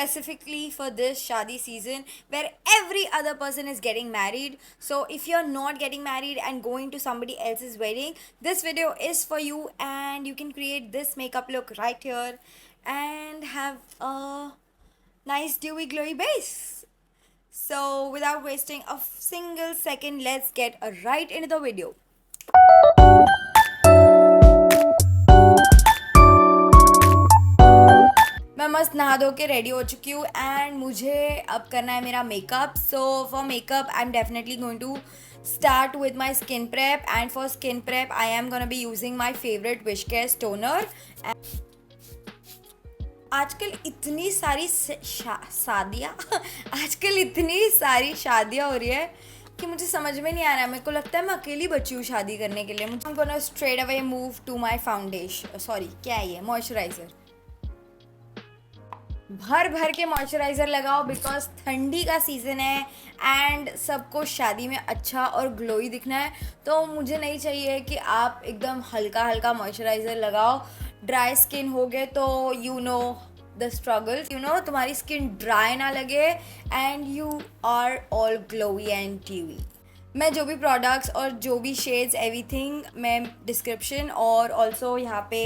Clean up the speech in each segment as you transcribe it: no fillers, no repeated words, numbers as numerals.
specifically for this shadi season where every other person is getting married. So if you're not getting married and going to somebody else's wedding, this video is for you, and you can create this makeup look right here and have a nice dewy glowy base. So without wasting a single second, let's get right into the video. मैं मस्त नहा धो के ready हो चुकी हूँ and मुझे अब करना है मेरा makeup. So for makeup I am definitely going to start with my skin prep, and for skin prep I am gonna be using my favorite Wishcare toner. आजकल इतनी सारी शादियाँ आजकल इतनी सारी शादियाँ हो रही है कि मुझे समझ में नहीं आ रहा है. मेरे को लगता है मैं अकेली बची हूँ शादी करने के लिए. I'm gonna straight away move to my foundation. Sorry, क्या है ये? मॉइस्चराइज़र. भर भर के मॉइस्चराइज़र लगाओ बिकॉज ठंडी का सीज़न है एंड सबको शादी में अच्छा और ग्लोई दिखना है. तो मुझे नहीं चाहिए कि आप एकदम हल्का हल्का मॉइस्चराइज़र लगाओ. ड्राई स्किन हो गए तो यू नो द स्ट्रगल, तुम्हारी स्किन ड्राई ना लगे and you are all glowy and dewy. मैं जो भी प्रोडक्ट्स और जो भी शेड्स एवरीथिंग मैं डिस्क्रिप्शन और ऑल्सो यहाँ पे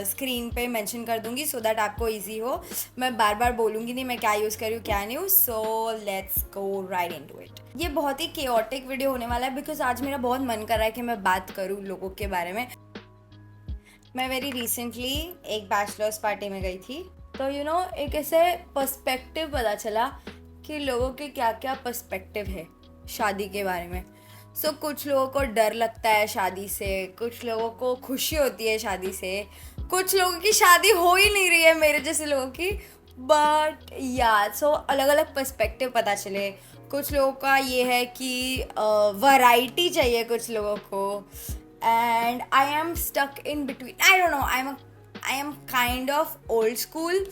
स्क्रीन पे मेंशन कर दूँगी सो दैट आपको इजी हो. मैं बार बार बोलूँगी नहीं मैं क्या यूज़ कर रही हूँ क्या नहीं हूँ. So let's go right into it. ये बहुत ही केओटिक वीडियो होने वाला है बिकॉज आज मेरा बहुत मन कर रहा है कि मैं बात करूँ लोगों के बारे में. मैं वेरी रिसेंटली एक बैचलर्स पार्टी में गई थी तो एक ऐसे पर्सपेक्टिव पता चला कि लोगों के क्या क्या पर्सपेक्टिव है शादी के बारे में. सो कुछ लोगों को डर लगता है शादी से, कुछ लोगों को खुशी होती है शादी से, कुछ लोगों की शादी हो ही नहीं रही है मेरे जैसे लोगों की. बट सो अलग अलग पर्सपेक्टिव पता चले. कुछ लोगों का ये है कि वैरायटी चाहिए कुछ लोगों को and I am stuck in between. I don't know, I am kind of old school.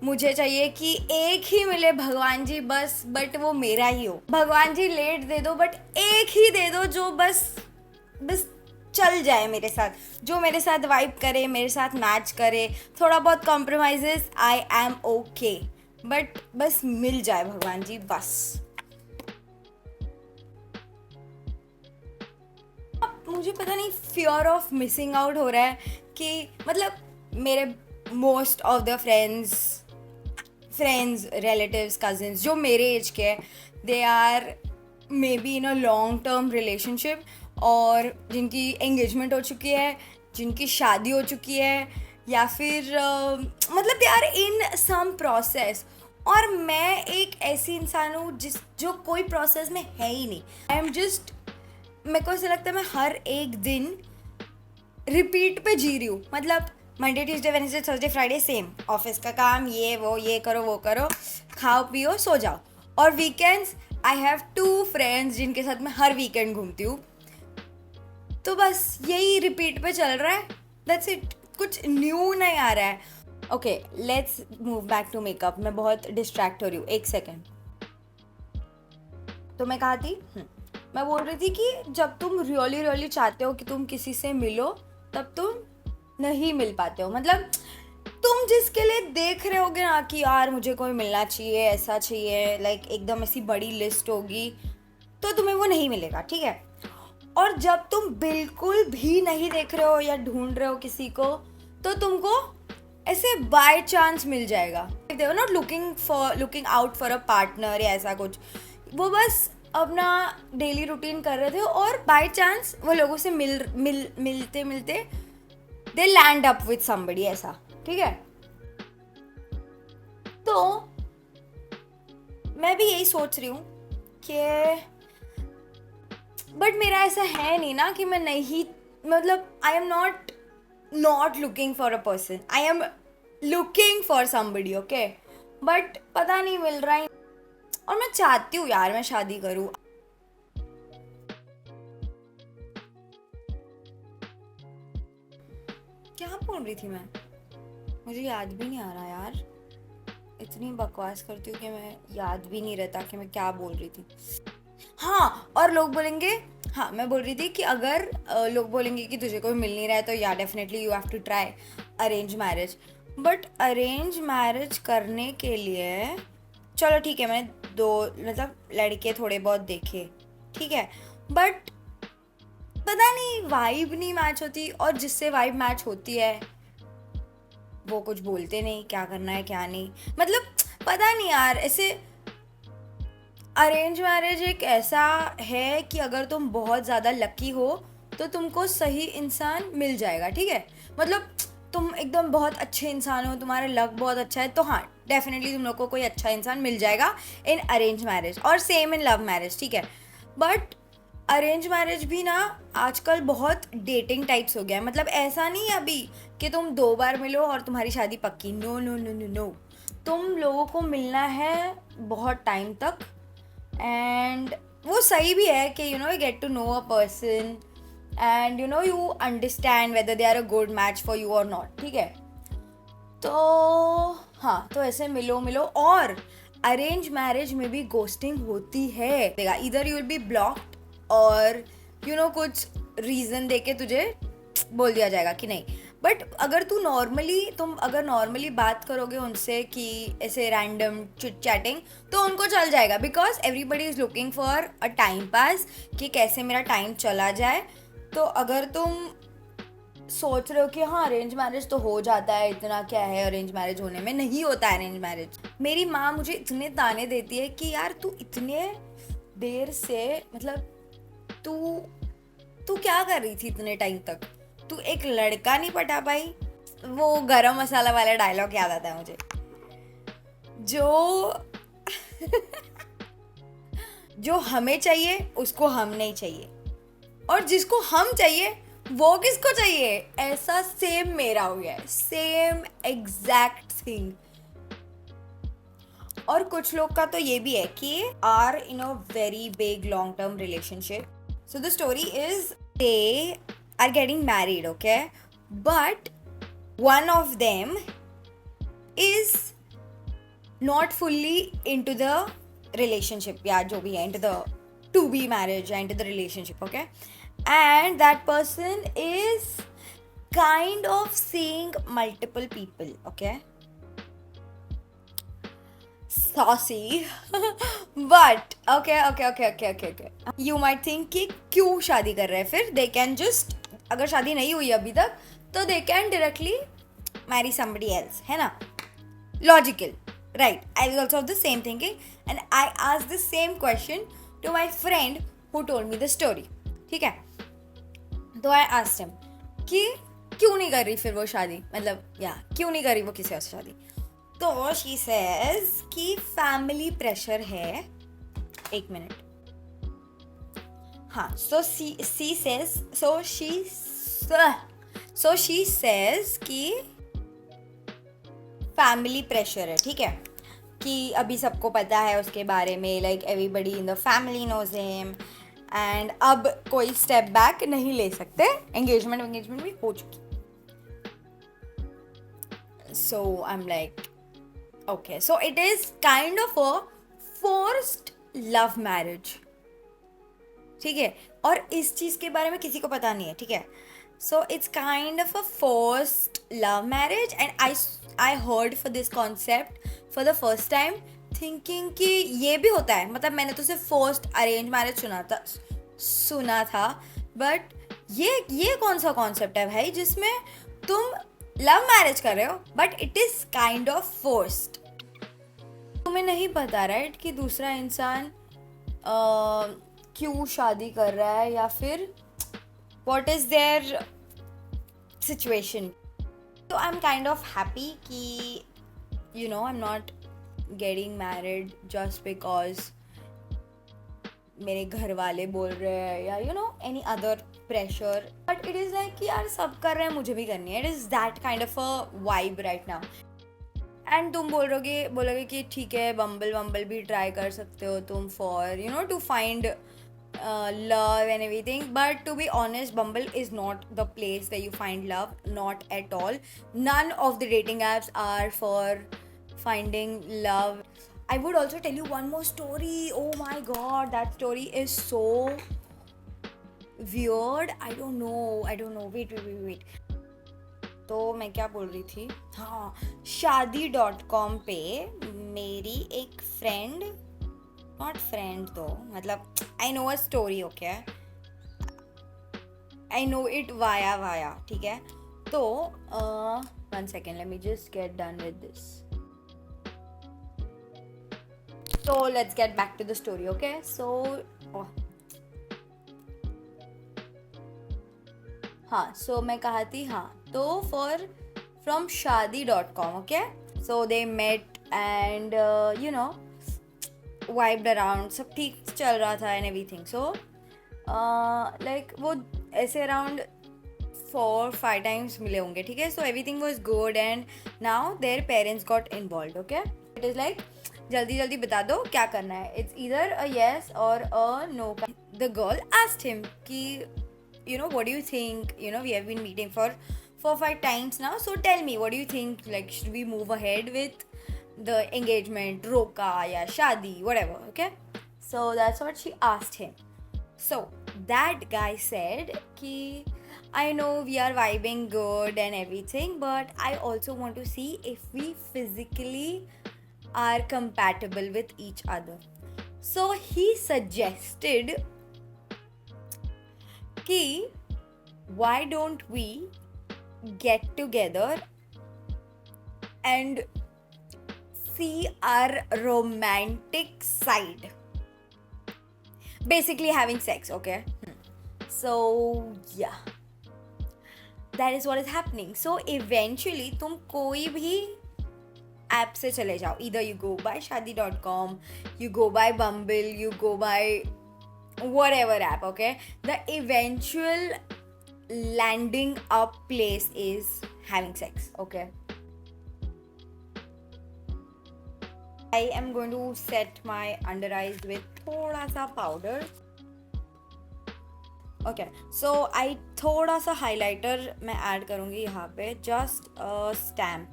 मुझे चाहिए कि एक ही मिले भगवान जी बस, बट वो मेरा ही हो. भगवान जी लेट दे दो बट एक ही दे दो जो बस चल जाए मेरे साथ, जो मेरे साथ वाइब करे, मेरे साथ मैच करे. थोड़ा बहुत compromises I am okay, but बस मिल जाए भगवान जी बस. मुझे पता नहीं फियर ऑफ मिसिंग आउट हो रहा है कि मतलब मेरे most of the friends relatives cousins जो मेरे एज के हैं they are maybe in a long term relationship, और जिनकी एंगेजमेंट हो चुकी है, जिनकी शादी हो चुकी है, या फिर मतलब they are in some process. और मैं एक ऐसी इंसान हूँ जो कोई प्रोसेस में है ही नहीं. आई एम जस्ट, मेरे को ऐसा लगता है मैं हर एक दिन रिपीट पे जी रही हूँ. मतलब Monday Tuesday Wednesday Thursday Friday same office का काम, ये वो, ये करो वो करो, खाओ पियो सो जाओ. और वीकेंड्स आई हैव 2 फ्रेंड्स जिनके साथ मैं हर वीकेंड घूमती हूँ. तो बस यही रिपीट पे चल रहा है. That's it. कुछ न्यू नहीं आ रहा है. Okay, let's move back to makeup. मैं बहुत डिस्ट्रैक्ट हो रही हूँ, एक सेकेंड. तो मैं कहा थी मैं बोल रही थी कि जब तुम रियली चाहते हो कि तुम किसी से मिलो तब तुम नहीं मिल पाते हो. मतलब तुम जिसके लिए देख रहे होगे ना कि यार मुझे कोई मिलना चाहिए, ऐसा चाहिए, लाइक एकदम ऐसी बड़ी लिस्ट होगी, तो तुम्हें वो नहीं मिलेगा, ठीक है. और जब तुम बिल्कुल भी नहीं देख रहे हो या ढूंढ रहे हो किसी को, तो तुमको ऐसे बाय चांस मिल जाएगा. They were not looking out for a partner या ऐसा कुछ. वो बस अपना डेली रूटीन कर रहे थे और बाय चांस वो लोगों से मिलते दे लैंड अप विथ समबडी, ऐसा, ठीक है. तो मैं भी यही सोच रही हूँ कि बट मेरा ऐसा है नहीं ना कि मैं नहीं, मतलब आई am not looking for a person, I am looking for somebody, okay. But पता नहीं मिल रहा है. और मैं चाहती हूँ यार मैं शादी करूँ. क्या बोल रही थी मैं? मुझे याद भी नहीं आ रहा यार. इतनी बकवास करती हूँ कि मैं याद भी नहीं रहता कि मैं क्या बोल रही थी. हाँ, और लोग बोलेंगे, हाँ मैं बोल रही थी कि अगर लोग बोलेंगे कि तुझे कोई मिल नहीं रहा है तो या definitely you have to try arrange marriage. But arrange marriage करने के लिए, चलो ठीक है, मैंने दो मतलब लड़के थोड़े बहुत देखे, ठीक है, बट पता नहीं वाइब नहीं मैच होती, और जिससे वाइब मैच होती है वो कुछ बोलते नहीं क्या करना है क्या नहीं, मतलब पता नहीं यार। ऐसे अरेंज मैरिज एक ऐसा है कि अगर तुम बहुत ज़्यादा लकी हो तो तुमको सही इंसान मिल जाएगा, ठीक है, मतलब तुम एकदम बहुत अच्छे इंसान हो, तुम्हारा लक बहुत अच्छा है, तो हाँ डेफिनेटली तुम लोग को कोई अच्छा इंसान मिल जाएगा इन अरेंज मैरिज, और सेम इन लव मैरिज, ठीक है। बट अरेंज मैरिज भी ना आजकल बहुत डेटिंग टाइप्स हो गया है, मतलब ऐसा नहीं है अभी कि तुम 2 बार मिलो और तुम्हारी शादी पक्की, no no no no no, तुम लोगों को मिलना है बहुत टाइम तक, एंड वो सही भी है कि you get to know a person and you understand whether they are a good match for you और नॉट, ठीक है। तो हाँ, तो ऐसे मिलो मिलो, और अरेंज मैरिज में भी गोस्टिंग होती है, इधर यू विल बी ब्लॉक्ड, और कुछ रीजन देके तुझे बोल दिया जाएगा कि नहीं। बट अगर तुम अगर नॉर्मली बात करोगे उनसे कि ऐसे रैंडम चिट चैटिंग, तो उनको चल जाएगा, because everybody is looking for a time pass, कि कैसे मेरा टाइम चला जाए। तो अगर तुम सोच रहे हो कि हाँ अरेंज मैरिज तो हो जाता है, इतना क्या है अरेंज मैरिज होने में, नहीं होता है अरेंज मैरिज। मेरी माँ मुझे इतने ताने देती है कि यार तू इतने देर से, मतलब तू तू क्या कर रही थी इतने टाइम तक, तू एक लड़का नहीं पटा पाई। वो गरम मसाला वाला डायलॉग याद आता है मुझे, जो जो हमें चाहिए उसको हम नहीं चाहिए, और जिसको हम चाहिए वो किसको चाहिए। ऐसा सेम मेरा हो गया है, सेम एग्जैक्ट थिंग। और कुछ लोग का तो ये भी है कि are in a very big long term relationship, so the story is they are getting married, okay, but one of them is not fully into the relationship, या जो भी है into the to be marriage या into the relationship, okay, and that person is kind of seeing multiple people, okay, saucy but okay, you might think कि क्यों शादी कर रहे हैं, फिर they can just, अगर शादी नहीं हुई अभी तक तो they can directly marry somebody else, है ना, logical, right? I was also of the same thinking, and I asked the same question to my friend who told me the story, ठीक है। तो आई आस्क्ड हिम कि क्यों नहीं कर रही फिर वो शादी, मतलब या क्यों नहीं कर रही वो किसी और से शादी। तो शी सेज कि फैमिली प्रेशर है, एक मिनट, हाँ, सो शी सेज कि फैमिली प्रेशर है, ठीक है, कि अभी सबको पता है उसके बारे में, like everybody in the family knows him, and अब कोई स्टेप बैक नहीं ले सकते, एंगेजमेंट भी हो चुकी। So I am like okay, so it is kind of a forced love marriage, ठीक है, और इस चीज के बारे में किसी को पता नहीं है, ठीक है। So it's kind of a forced love marriage, and I heard for this concept for the first time, thinking कि ये भी होता है, मतलब मैंने तो सिर्फ फोर्स्ड अरेंज मैरिज सुना था, बट ये कौन सा कॉन्सेप्ट है भाई जिसमें तुम लव मैरिज कर रहे हो but it is kind of forced. तुम्हें नहीं पता राइट कि दूसरा इंसान क्यों शादी कर रहा है, या फिर व्हाट इज देयर सिचुएशन। तो I am kind of happy कि I am not getting married just because मेरे घर वाले बोल रहे हैं, या any other pressure, but it is like कि यार सब कर रहे हैं मुझे भी करनी है, it is that kind of a vibe right now. And तुम बोलोगे कि ठीक है बम्बल भी ट्राई कर सकते हो तुम for to find love and everything, but to be honest Bumble is not the place where you find love, not at all. None of the dating apps are for finding love. I would also tell you one more story. Oh my god, that story is so weird. I don't know. Wait. तो मैं क्या बोल रही थी, हाँ, शादी.com पे मेरी एक फ्रेंड, नॉट फ्रेंड दो, मतलब I know a story, okay, I know it via via, ठीक है. तो 1 second, let me just get done with this. So let's get back to the story, okay? So oh. हाँ, so मैं कहा थी, हाँ, तो from shadi.com, okay? So they met and vibed around, सब ठीक चल रहा था and everything. So like वो ऐसे around 4-5 times मिले होंगे, ठीक है. So everything was good and now their parents got involved, okay? It is like जल्दी जल्दी बता दो क्या करना है. It's either a yes or a no. The girl asked him कि what do you think? We have been meeting for 4-5 times now. So tell me, what do you think? Like, should we move ahead with the engagement, roka ya shadi, whatever, okay? So that's what she asked him. So that guy said ki I know we are vibing good and everything, but I also want to see if we physically are compatible with each other. So he suggested कि why don't we get together and see our romantic side, basically having sex, okay? So yeah, that is what is happening. So eventually तुम कोई भी app से चले जाओ, either you go by shadi.com, you go by Bumble, you go by whatever app, okay? The eventual landing up place is having sex, okay? I am going to set my under eyes with thoda sa powder. Okay, so I थोड़ा सा highlighter मैं add करूँगी यहाँ पे, just a stamp,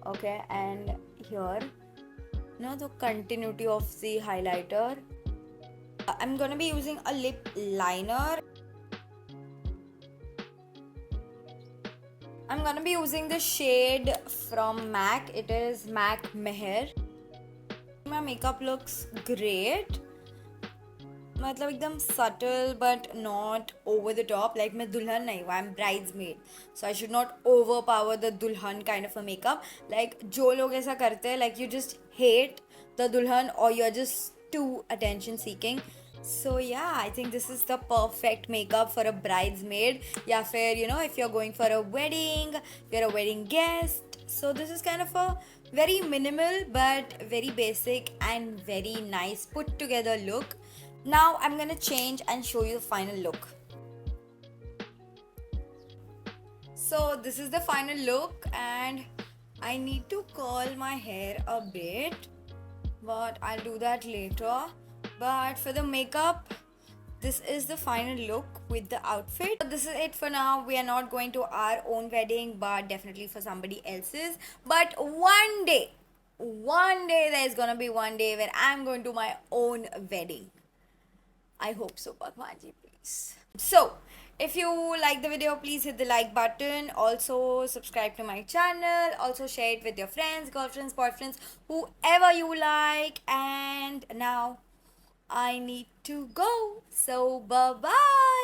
okay? And here, the continuity of the highlighter. I'm gonna be using a lip liner. I'm gonna be using the shade from MAC. It is MAC Meher. My makeup looks great. मतलब एकदम subtle but not over the top. Like मैं दुल्हन नहीं हूँ, I'm bridesmaid. So I should not overpower the dulhan kind of a makeup. Like जो लोग ऐसा करते हैं, like you just hate the dulhan or you're just too attention seeking. So yeah, I think this is the perfect makeup for a bridesmaid. या फिर if you're going for a wedding, if you're a wedding guest. So this is kind of a very minimal but very basic and very nice put together look. Now I'm gonna change and show you the final look. So this is the final look and I need to curl my hair a bit, but I'll do that later. But for the makeup, this is the final look with the outfit. So this is it for now. We are not going to our own wedding, but definitely for somebody else's. But one day there's gonna be one day where I'm going to my own wedding. I hope so, Bhagwan ji, please. So, if you like the video, please hit the like button. Also, subscribe to my channel. Also, share it with your friends, girlfriends, boyfriends, whoever you like. And now, I need to go. So, bye-bye.